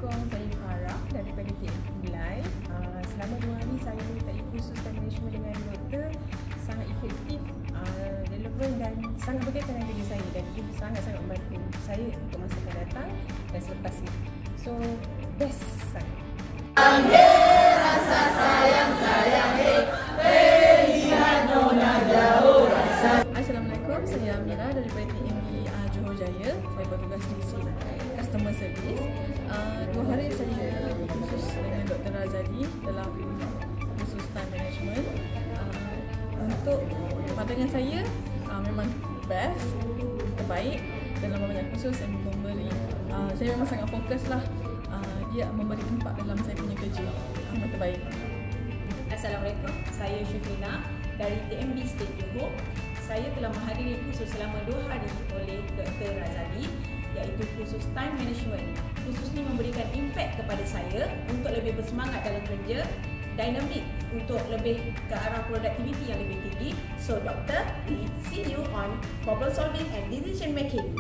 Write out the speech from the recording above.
Assalamualaikum, saya Farah daripada TMB Live. Selama 2 hari saya mengikuti kursus time management dengan doktor, sangat efektif, relevan dan sangat berkaitan dengan kerja saya, dan ia sangat-sangat membantu saya untuk masa akan datang dan selepas ini. So, best sangat. Rasa sayang, terlihat nona jauh rasa. Assalamualaikum, saya Amira daripada TMB Johor Jaya. Saya bertugas di sini customer service. 2 hari saya berkursus dengan Dr. Razali dalam kursus time management. Untuk pandangan saya memang best, terbaik dalam banyak kursus yang memberi. Saya memang sangat fokus lah. Dia memberi impak dalam saya punya kerja. Memang terbaik. Assalamualaikum, saya Syufrina dari TMB State Johor. Saya telah menghadiri kursus selama 2 hari oleh Dr. Razali, iaitu kursus time management. Kursus ini memberikan impak kepada saya untuk lebih bersemangat dalam kerja, dinamik untuk lebih ke arah productivity yang lebih tinggi. So doktor, we see you on problem solving and decision making.